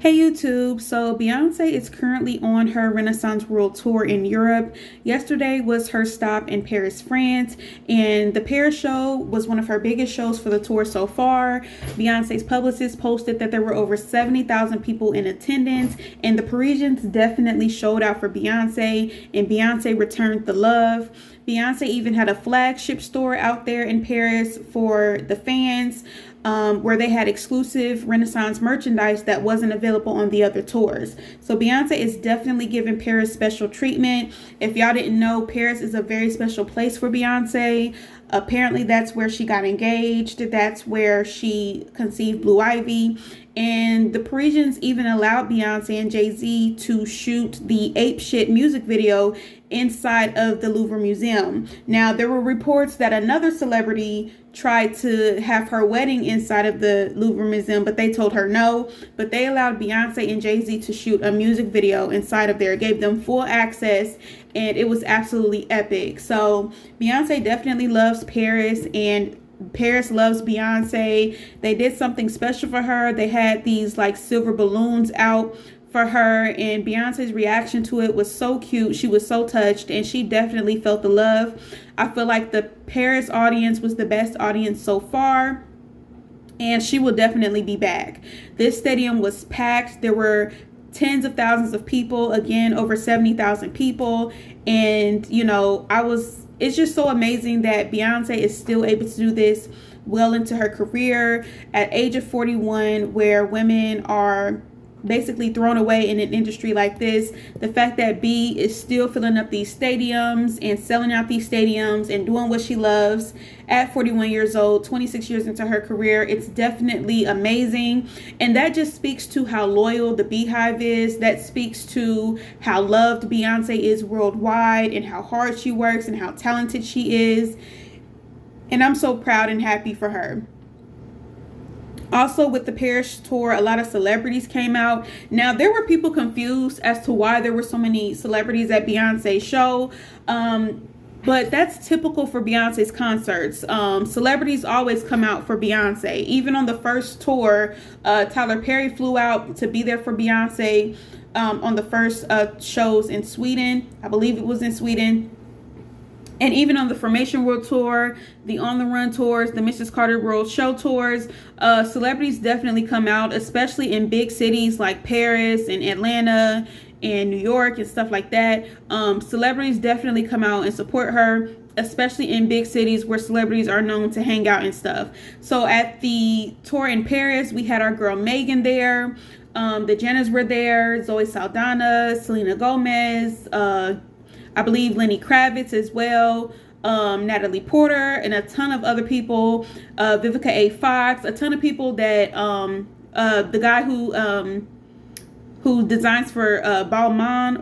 Hey YouTube, so Beyonce is currently on her Renaissance World Tour in Europe. Yesterday was her stop in Paris, France, and the Paris show was one of her biggest shows for the tour so far. Beyonce's publicist posted that there were over 70,000 people in attendance, and the Parisians definitely showed out for Beyonce, and Beyonce returned the love. Beyonce even had a flagship store out there in Paris for the fans, where they had exclusive Renaissance merchandise that wasn't available on the other tours. So Beyonce is definitely giving Paris special treatment. If y'all didn't know, Paris is a very special place for Beyonce. Apparently that's where she got engaged. That's where she conceived Blue Ivy. And the Parisians even allowed Beyonce and Jay-Z to shoot the Ape Shit music video inside of the Louvre Museum. Now, there were reports that another celebrity tried to have her wedding inside of the Louvre Museum, but they told her no. But they allowed Beyonce and Jay-Z to shoot a music video inside of there, gave them full access, and it was absolutely epic. So Beyonce definitely loves Paris, and Paris loves Beyonce. They did something special for her. They had these like silver balloons out for her, and Beyonce's reaction to it was so cute. She was so touched, and she definitely felt the love. I feel like the Paris audience was the best audience so far, and she will definitely be back. This stadium was packed. There were tens of thousands of people, again over 70,000 people, and it's just so amazing that Beyonce is still able to do this well into her career at age of 41, where women are basically thrown away in an industry like this. The fact that B is still filling up these stadiums and selling out these stadiums and doing what she loves at 41 years old, 26 years into her career, it's definitely amazing. And that just speaks to how loyal the Beehive is. That speaks to how loved Beyonce is worldwide and how hard she works and how talented she is. And I'm so proud and happy for her. Also, with the Paris tour, a lot of celebrities came out. Now, there were people confused as to why there were so many celebrities at Beyonce's show. But that's typical for Beyonce's concerts. Celebrities always come out for Beyonce. Even on the first tour, Tyler Perry flew out to be there for Beyonce on the first shows in Sweden. I believe it was in Sweden. And even on the Formation World Tour, the On the Run tours, the Mrs. Carter World Show tours, celebrities definitely come out, especially in big cities like Paris and Atlanta and New York and stuff like that. Celebrities definitely come out and support her, especially in big cities where celebrities are known to hang out and stuff. So at the tour in Paris, we had our girl Megan there. The Jenners were there, Zoe Saldana, Selena Gomez, I believe Lenny Kravitz as well, Natalie Porter, and a ton of other people, Vivica A. Fox, a ton of people that the guy who designs for Balmain,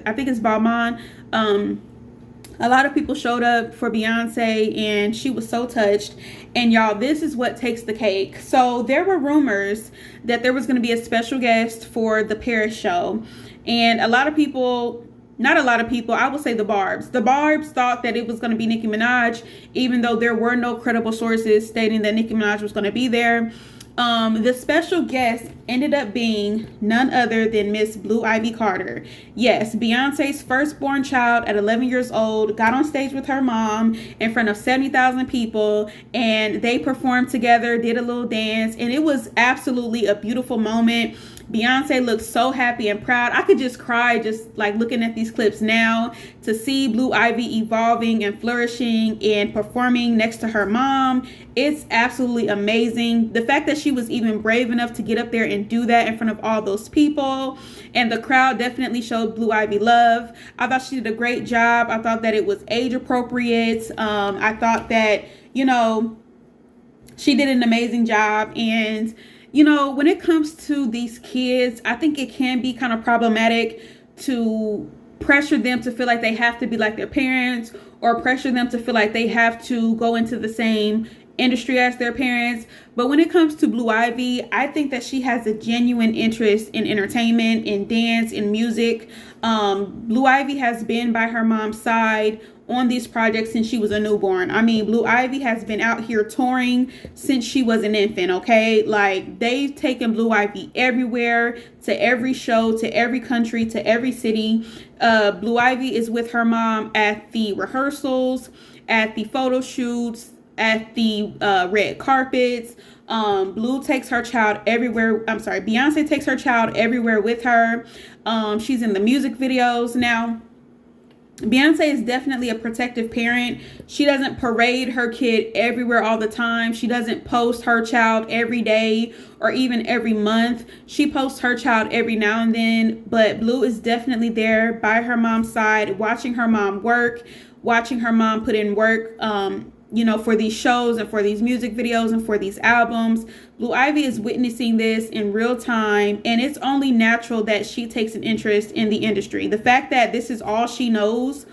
I think it's Balmain. A lot of people showed up for Beyonce, and she was so touched. And y'all, this is what takes the cake. So there were rumors that there was going to be a special guest for the Paris show, and a lot of people, not a lot of people, I would say the Barbs. The Barbs thought that it was going to be Nicki Minaj, even though there were no credible sources stating that Nicki Minaj was going to be there. The special guest ended up being none other than Miss Blue Ivy Carter. Yes, Beyonce's firstborn child at 11 years old got on stage with her mom in front of 70,000 people, and they performed together, did a little dance, and it was absolutely a beautiful moment. Beyonce looked so happy and proud. I could just cry just like looking at these clips now, to see Blue Ivy evolving and flourishing and performing next to her mom. It's absolutely amazing. The fact that she was even brave enough to get up there and do that in front of all those people, and the crowd definitely showed Blue Ivy love. I thought she did a great job. I thought that it was age appropriate. I thought that, she did an amazing job. And when it comes to these kids, I think it can be kind of problematic to pressure them to feel like they have to be like their parents, or pressure them to feel like they have to go into the same industry as their parents. But when it comes to Blue Ivy, I think that she has a genuine interest in entertainment, in dance, in music. Blue Ivy has been by her mom's side on these projects since she was a newborn. I mean, Blue Ivy has been out here touring since she was an infant, okay? Like, they've taken Blue Ivy everywhere, to every show, to every country, to every city. Blue Ivy is with her mom at the rehearsals, at the photo shoots, at the red carpets. Blue takes her child everywhere. I'm sorry, Beyonce takes her child everywhere with her. She's in the music videos now. Beyonce is definitely a protective parent. She doesn't parade her kid everywhere all the time. She doesn't post her child every day or even every month. She posts her child every now and then, but Blue is definitely there by her mom's side, watching her mom work, watching her mom put in work, you know, for these shows and for these music videos and for these albums. Blue Ivy is witnessing this in real time, and it's only natural that she takes an interest in the industry. The fact that this is all she knows,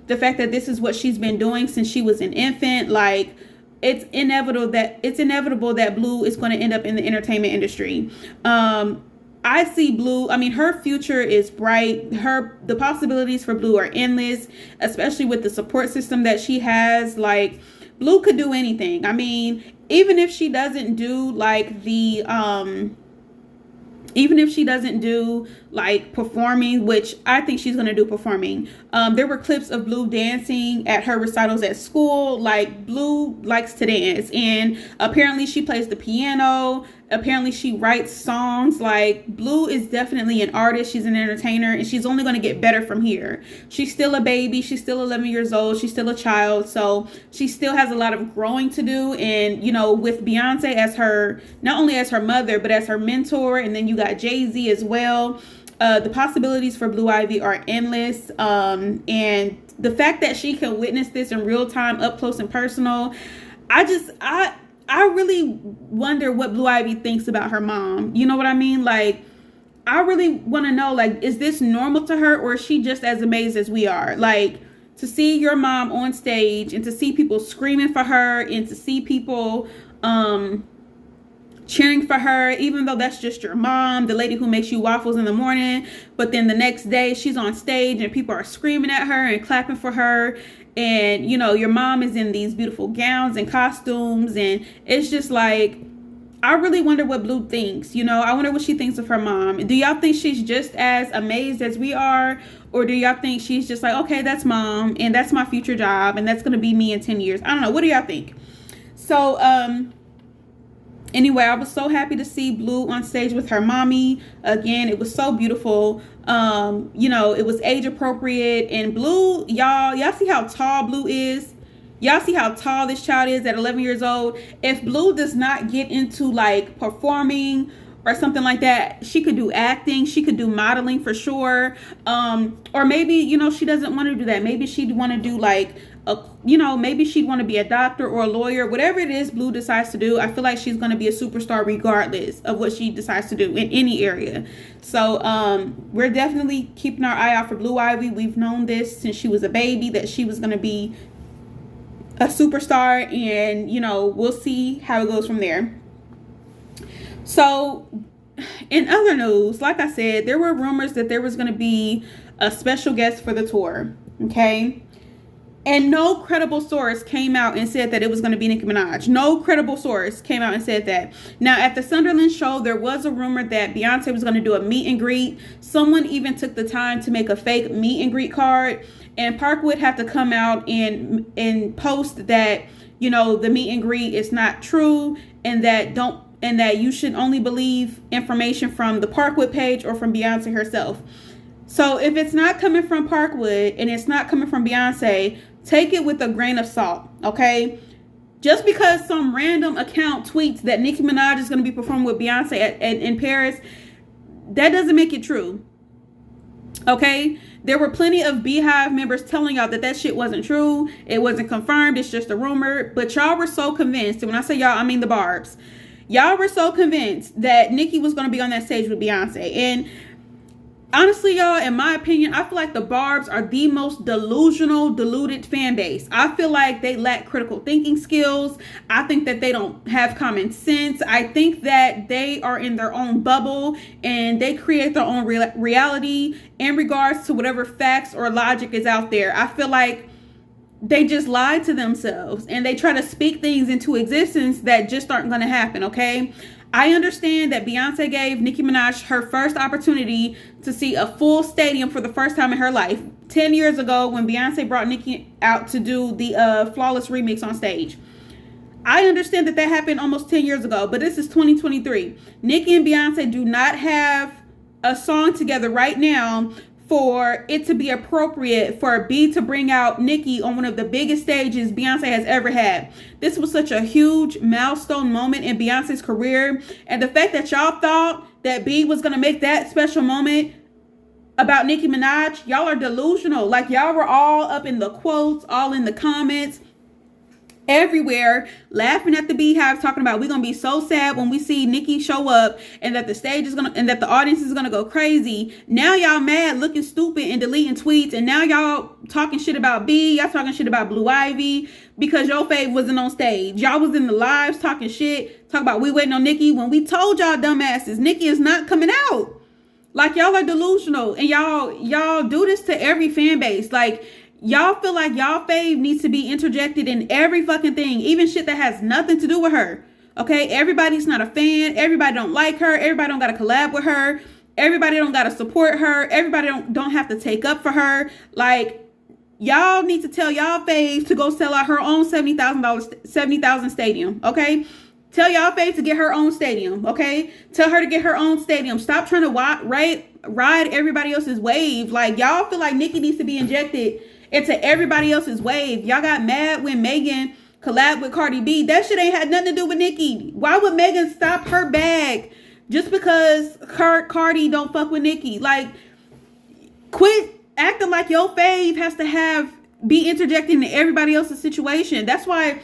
the fact that this is what she's been doing since she was an infant, like, it's inevitable that Blue is going to end up in the entertainment industry. I see Blue, I mean, her future is bright. The possibilities for Blue are endless, especially with the support system that she has. Like, Blue could do anything. I mean, even if she doesn't do like performing, which I think she's going to do performing. There were clips of Blue dancing at her recitals at school. Like, Blue likes to dance, and apparently she plays the piano. Apparently she writes songs. Like, Blue is definitely an artist. She's an entertainer, and she's only going to get better from here. She's still a baby. She's still 11 years old. She's still a child. So she still has a lot of growing to do. And, you know, with Beyonce as her, not only as her mother, but as her mentor, and then you got Jay-Z as well. The possibilities for Blue Ivy are endless. And the fact that she can witness this in real time, up close and personal, I really wonder what Blue Ivy thinks about her mom. You know what I mean? Like, I really want to know, like, is this normal to her, or is she just as amazed as we are? Like, to see your mom on stage and to see people screaming for her and to see people cheering for her, even though that's just your mom, the lady who makes you waffles in the morning, but then the next day she's on stage and people are screaming at her and clapping for her. And, you know, your mom is in these beautiful gowns and costumes, and it's just like, I really wonder what Blue thinks. You know, I wonder what she thinks of her mom. Do y'all think she's just as amazed as we are? Or do y'all think she's just like, okay, that's mom, and that's my future job, and that's going to be me in 10 years? I don't know. What do y'all think? So, anyway, I was so happy to see Blue on stage with her mommy. Again, it was so beautiful. You know, it was age appropriate. And Blue, y'all see how tall Blue is? Y'all see how tall this child is at 11 years old? If Blue does not get into like performing or something like that, she could do acting, she could do modeling for sure. Or maybe, you know, she doesn't want to do that. Maybe she'd want to do like maybe she'd want to be a doctor or a lawyer. Whatever it is Blue decides to do, I feel like she's going to be a superstar regardless of what she decides to do in any area. So we're definitely keeping our eye out for Blue Ivy. We've known this since she was a baby, that she was going to be a superstar, and, you know, we'll see how it goes from there. So in other news, like I said, there were rumors that there was going to be a special guest for the tour. Okay. And no credible source came out and said that it was going to be Nicki Minaj. No credible source came out and said that. Now, at the Sunderland show, there was a rumor that Beyonce was going to do a meet and greet. Someone even took the time to make a fake meet and greet card. And Parkwood had to come out and post that, you know, the meet and greet is not true, and that you should only believe information from the Parkwood page or from Beyonce herself. So if it's not coming from Parkwood and it's not coming from Beyonce, take it with a grain of salt, okay? Just because some random account tweets that Nicki Minaj is going to be performing with Beyonce in Paris, that doesn't make it true, okay? There were plenty of Beehive members telling y'all that shit wasn't true. It wasn't confirmed. It's just a rumor. But y'all were so convinced, and when I say y'all, I mean the Barbs. Y'all were so convinced that Nicki was going to be on that stage with Beyonce. And honestly, y'all, in my opinion, I feel like the Barbs are the most deluded fan base. I feel like they lack critical thinking skills. I think that they don't have common sense. I think that they are in their own bubble and they create their own reality in regards to whatever facts or logic is out there. I feel like they just lie to themselves and they try to speak things into existence that just aren't going to happen, okay? I understand that Beyonce gave Nicki Minaj her first opportunity to see a full stadium for the first time in her life 10 years ago when Beyonce brought Nicki out to do the Flawless remix on stage. I understand that happened almost 10 years ago, but this is 2023. Nicki and Beyonce do not have a song together right now for it to be appropriate for B to bring out Nicki on one of the biggest stages Beyonce has ever had. This was such a huge milestone moment in Beyonce's career. And the fact that y'all thought that B was going to make that special moment about Nicki Minaj, y'all are delusional. Like, y'all were all up in the quotes, all in the comments, everywhere, laughing at the Beehive, talking about we're gonna be so sad when we see Nicki show up and that the stage is gonna and that the audience is gonna go crazy. Now y'all mad, looking stupid and deleting tweets, and now y'all talking shit about B, y'all talking shit about Blue Ivy because your fave wasn't on stage. Y'all was in the lives talking shit, talking about we waiting on Nicki when we told y'all dumbasses Nicki is not coming out. Like, y'all are delusional, and y'all do this to every fan base. Like, y'all feel like y'all fave needs to be interjected in every fucking thing, even shit that has nothing to do with her. Okay, everybody's not a fan. Everybody don't like her. Everybody don't gotta collab with her. Everybody don't gotta support her. Everybody don't have to take up for her. Like, y'all need to tell y'all fave to go sell out her own $70,000 stadium. Okay, tell y'all fave to get her own stadium. Okay, tell her to get her own stadium. Stop trying to ride everybody else's wave. Like, y'all feel like Nicki needs to be injected into everybody else's wave. Y'all got mad when Megan collabed with Cardi B. That shit ain't had nothing to do with Nicki. Why would Megan stop her bag just because Cardi don't fuck with Nicki? Like, quit acting like your fave has to be interjecting into everybody else's situation. That's part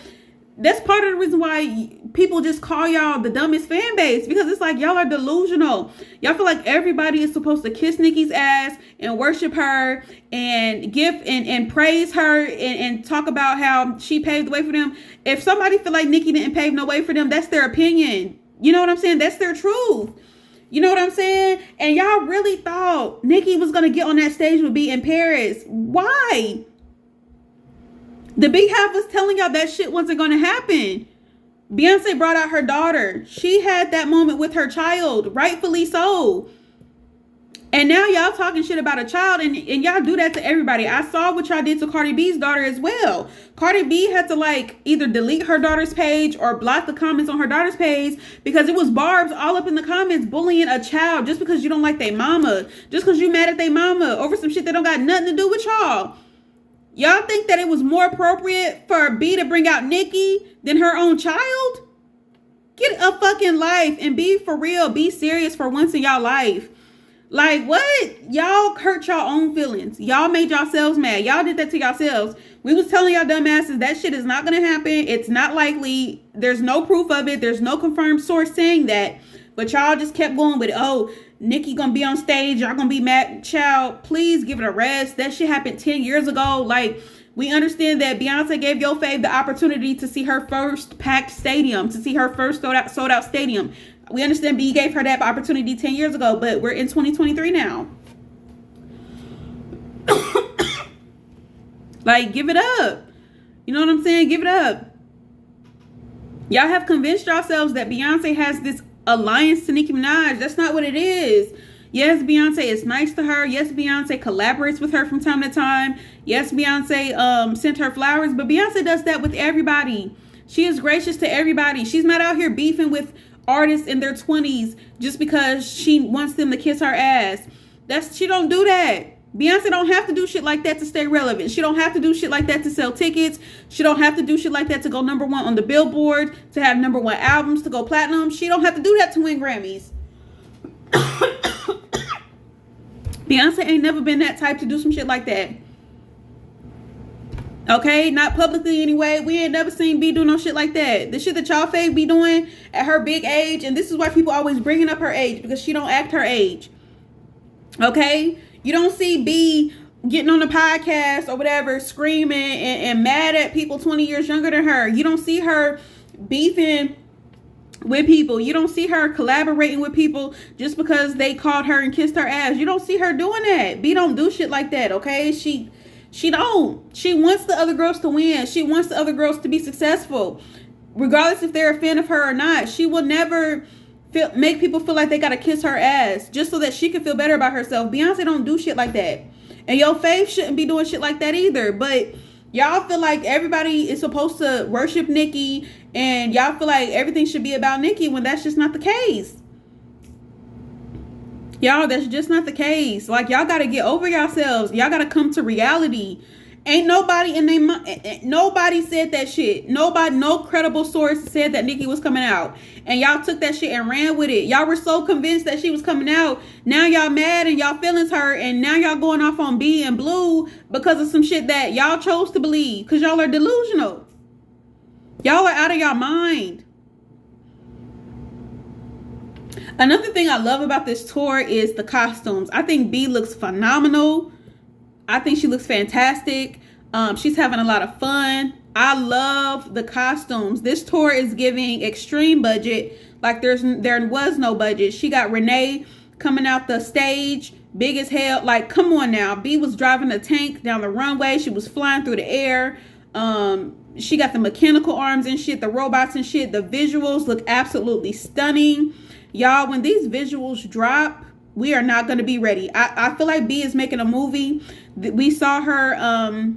of the reason why people just call y'all the dumbest fan base, because it's like y'all are delusional. Y'all feel like everybody is supposed to kiss Nicki's ass and worship her and give and praise her and talk about how she paved the way for them. If somebody feel like Nicki didn't pave no way for them, that's their opinion. You know what I'm saying? That's their truth. You know what I'm saying? And y'all really thought Nicki was gonna get on that stage with B in Paris. Why? The Beehive was telling y'all that shit wasn't going to happen. Beyonce brought out her daughter. She had that moment with her child, rightfully so. And now y'all talking shit about a child, and y'all do that to everybody. I saw what y'all did to Cardi B's daughter as well. Cardi B had to like either delete her daughter's page or block the comments on her daughter's page because it was barbs all up in the comments bullying a child just because you don't like their mama, just because you mad at their mama over some shit that don't got nothing to do with y'all. Y'all think that it was more appropriate for B to bring out Nicki than her own child? Get a fucking life and be for real. Be serious for once in y'all life. Like, what? Y'all hurt y'all own feelings. Y'all made yourselves mad. Y'all did that to yourselves. We was telling y'all dumbasses that shit is not going to happen. It's not likely. There's no proof of it. There's no confirmed source saying that. But y'all just kept going with it. Oh, Nicki gonna be on stage. Y'all gonna be mad. Child, please give it a rest. That shit happened 10 years ago. Like, we understand that Beyonce gave your fave the opportunity to see her first packed stadium, to see her first sold out stadium. We understand B gave her that opportunity 10 years ago, but we're in 2023 now. Like, give it up. You know what I'm saying? Give it up. Y'all have convinced yourselves that Beyonce has this alliance to Nicki Minaj. That's not what it is. Yes, Beyonce is nice to her. Yes, Beyonce collaborates with her from time to time. Yes, Beyonce sent her flowers, but Beyonce does that with everybody. She is gracious to everybody. She's not out here beefing with artists in their 20s just because she wants them to kiss her ass. She don't do that. Beyonce don't have to do shit like that to stay relevant. She don't have to do shit like that to sell tickets. She don't have to do shit like that to go #1 on the Billboard, to have #1 albums, to go platinum. She don't have to do that to win Grammys. Beyonce ain't never been that type to do some shit like that. Okay, not publicly anyway. We ain't never seen B do no shit like that. The shit that y'all fave be doing at her big age, and this is why people always bringing up her age, because she don't act her age. Okay? You don't see B getting on the podcast or whatever, screaming and mad at people 20 years younger than her. You don't see her beefing with people. You don't see her collaborating with people just because they called her and kissed her ass. You don't see her doing that. B don't do shit like that, okay? She She don't. She wants the other girls to win. She wants the other girls to be successful. Regardless if they're a fan of her or not. She will never make people feel like they gotta kiss her ass just so that she can feel better about herself. Beyonce don't do shit like that. And Yo Faith shouldn't be doing shit like that either. But y'all feel like everybody is supposed to worship Nicki, and y'all feel like everything should be about Nicki when that's just not the case. Y'all, that's just not the case. Like, y'all gotta get over yourselves. Y'all gotta come to reality. Ain't nobody in their mind, nobody said that shit. Nobody, no credible source said that Nicki was coming out. And y'all took that shit and ran with it. Y'all were so convinced that she was coming out. Now y'all mad and y'all feelings hurt. And now y'all going off on B and Blue because of some shit that y'all chose to believe. Because y'all are delusional. Y'all are out of y'all mind. Another thing I love about this tour is the costumes. I think B looks phenomenal. I think she looks fantastic. She's having a lot of fun. I love the costumes. This tour is giving extreme budget. Like there was no budget. She got Renee coming out the stage, big as hell. Like, come on now. B was driving a tank down the runway. She was flying through the air. She got the mechanical arms and shit, the robots and shit. The visuals look absolutely stunning. Y'all, when these visuals drop, we are not going to be ready. I feel like B is making a movie. We saw her,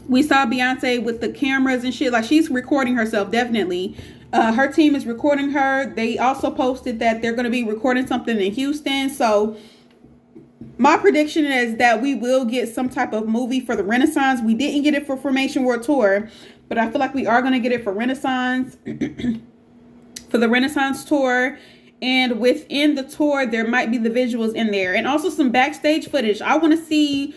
we saw Beyonce with the cameras and shit. Like, she's recording herself, definitely. Her team is recording her. They also posted that they're going to be recording something in Houston. So my prediction is that we will get some type of movie for the Renaissance. We didn't get it for Formation World Tour, but I feel like we are going to get it for Renaissance, for the Renaissance tour. And within the tour, there might be the visuals in there. And also some backstage footage. I want to see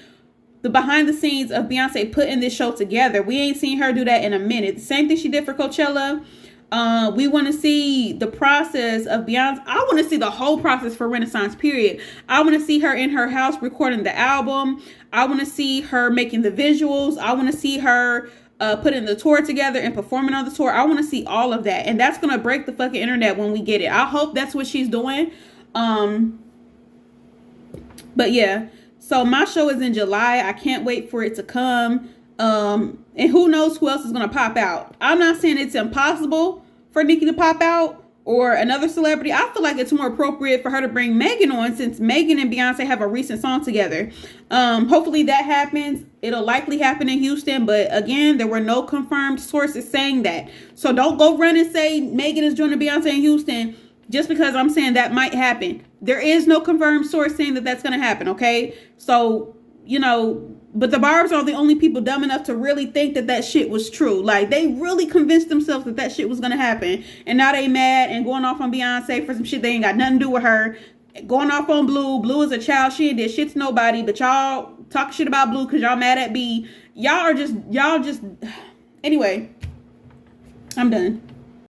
the behind the scenes of Beyonce putting this show together. We ain't seen her do that in a minute. The same thing she did for Coachella. We want to see the process of Beyonce. I want to see the whole process for Renaissance, period. I want to see her in her house recording the album. I want to see her making the visuals. I want to see her putting the tour together and performing on the tour. I want to see all of that. And that's going to break the fucking internet when we get it. I hope that's what she's doing. But yeah. So my show is in July. I can't wait for it to come. And who knows who else is going to pop out. I'm not saying it's impossible for Nicki to pop out or another celebrity. I feel like it's more appropriate for her to bring Megan on, since Megan and Beyonce have a recent song together. Hopefully that happens. It'll likely happen in Houston, but again, there were no confirmed sources saying that. So don't go run and say Megan is joining Beyonce in Houston just because I'm saying that might happen. There is no confirmed source saying that that's going to happen, okay? So, you know, but the Barbs are the only people dumb enough to really think that that shit was true. Like, they really convinced themselves that that shit was going to happen. And now they mad and going off on Beyonce for some shit they ain't got nothing to do with her. Going off on Blue. Blue is a child. She ain't did shit to nobody. But y'all talk shit about Blue because y'all mad at B. Y'all just... Anyway, I'm done.